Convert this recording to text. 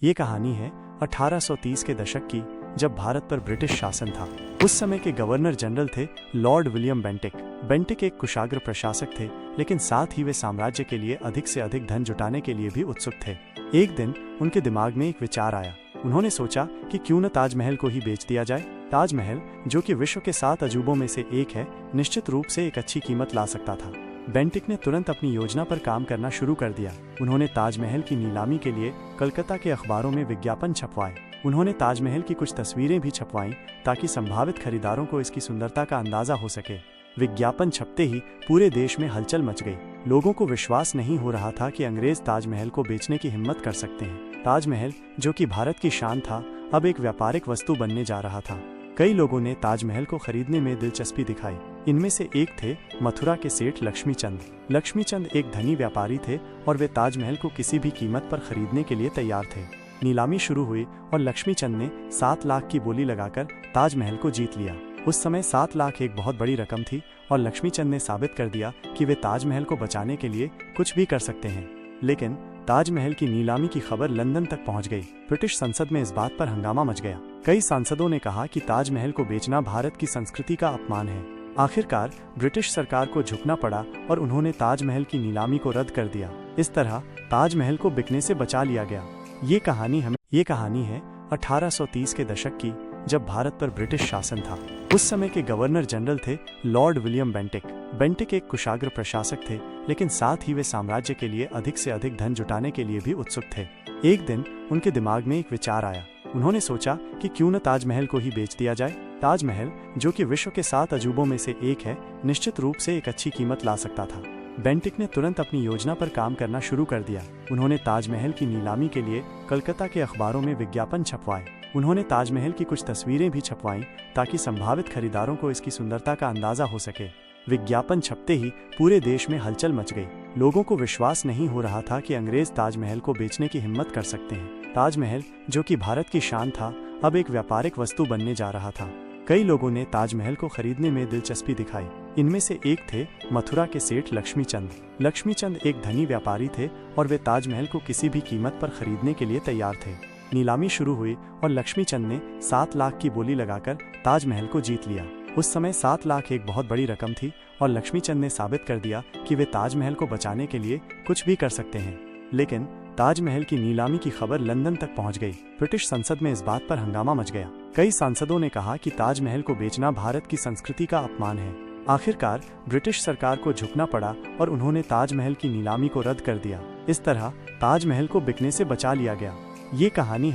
ये कहानी है 1830 के दशक की, जब भारत पर ब्रिटिश शासन था। उस समय के गवर्नर जनरल थे लॉर्ड विलियम बेंटिक। बेंटिक एक कुशाग्र प्रशासक थे, लेकिन साथ ही वे साम्राज्य के लिए अधिक से अधिक धन जुटाने के लिए भी उत्सुक थे। एक दिन उनके दिमाग में एक विचार आया। उन्होंने सोचा कि क्यों न ताजमहल को ही बेच दिया जाए। ताजमहल, जो कि विश्व के 7 अजूबों में से एक है, निश्चित रूप से एक अच्छी कीमत ला सकता था। बेंटिक ने तुरंत अपनी योजना पर काम करना शुरू कर दिया। उन्होंने ताजमहल की नीलामी के लिए कलकत्ता के अखबारों में विज्ञापन छपवाए। उन्होंने ताजमहल की कुछ तस्वीरें भी छपवाईं ताकि संभावित खरीदारों को इसकी सुंदरता का अंदाजा हो सके। विज्ञापन छपते ही पूरे देश में हलचल मच गई। लोगों को विश्वास नहीं हो रहा था कि अंग्रेज ताजमहल को बेचने की हिम्मत कर सकते हैं। ताजमहल, जो कि भारत की शान था, अब एक व्यापारिक वस्तु बनने जा रहा था। कई लोगों ने ताजमहल को खरीदने में दिलचस्पी दिखाई। इनमें से एक थे मथुरा के सेठ लक्ष्मीचंद। लक्ष्मीचंद एक धनी व्यापारी थे और वे ताजमहल को किसी भी कीमत पर खरीदने के लिए तैयार थे। नीलामी शुरू हुई और लक्ष्मीचंद ने 7 लाख की बोली लगाकर ताजमहल को जीत लिया। उस समय 7 लाख एक बहुत बड़ी रकम थी और लक्ष्मीचंद ने साबित कर दिया कि वे ताजमहल को बचाने के लिए कुछ भी कर सकते हैं। लेकिन ताजमहल की नीलामी की खबर लंदन तक पहुंच गई। ब्रिटिश संसद में इस बात पर हंगामा मच गया। कई सांसदों ने कहा कि ताजमहल को बेचना भारत की संस्कृति का अपमान है। आखिरकार ब्रिटिश सरकार को झुकना पड़ा और उन्होंने ताजमहल की नीलामी को रद्द कर दिया। इस तरह ताजमहल को बिकने से बचा लिया गया। ये कहानी है 1830 के दशक की, जब भारत पर ब्रिटिश शासन था। उस समय के गवर्नर जनरल थे लॉर्ड विलियम बेंटिक। बेंटिक एक कुशाग्र प्रशासक थे, लेकिन साथ ही वे साम्राज्य के लिए अधिक से अधिक धन जुटाने के लिए भी उत्सुक थे। एक दिन उनके दिमाग में एक विचार आया। उन्होंने सोचा कि क्यों न ताजमहल को ही बेच दिया जाए। ताजमहल, जो कि विश्व के 7 अजूबों में से एक है, निश्चित रूप से एक अच्छी कीमत ला सकता था। बेंटिक ने तुरंत अपनी योजना पर काम करना शुरू कर दिया। उन्होंने ताजमहल की नीलामी के लिए कलकत्ता के अखबारों में विज्ञापन छपवाए। उन्होंने ताजमहल की कुछ तस्वीरें भी छपवाईं ताकि संभावित खरीदारों को इसकी सुंदरता का अंदाजा हो सके। विज्ञापन छपते ही पूरे देश में हलचल मच गई। लोगों को विश्वास नहीं हो रहा था कि अंग्रेज ताजमहल को बेचने की हिम्मत कर सकते हैं। ताजमहल, जो कि भारत की शान था, अब एक व्यापारिक वस्तु बनने जा रहा था। कई लोगों ने ताजमहल को खरीदने में दिलचस्पी दिखाई। इनमें से एक थे मथुरा के सेठ लक्ष्मीचंद। लक्ष्मीचंद एक धनी व्यापारी थे और वे ताजमहल को किसी भी कीमत पर खरीदने के लिए तैयार थे। नीलामी शुरू हुई और लक्ष्मीचंद ने 7 लाख की बोली लगाकर ताजमहल को जीत लिया। उस समय 7 लाख एक बहुत बड़ी रकम थी और लक्ष्मीचंद ने साबित कर दिया कि वे ताजमहल को बचाने के लिए कुछ भी कर सकते हैं। लेकिन ताजमहल की नीलामी की खबर लंदन तक पहुंच गई। ब्रिटिश संसद में इस बात पर हंगामा मच गया। कई सांसदों ने कहा कि ताजमहल को बेचना भारत की संस्कृति का अपमान है। आखिरकार ब्रिटिश सरकार को झुकना पड़ा और उन्होंने ताजमहल की नीलामी को रद्द कर दिया। इस तरह ताजमहल को बिकने से बचा लिया गया। ये कहानी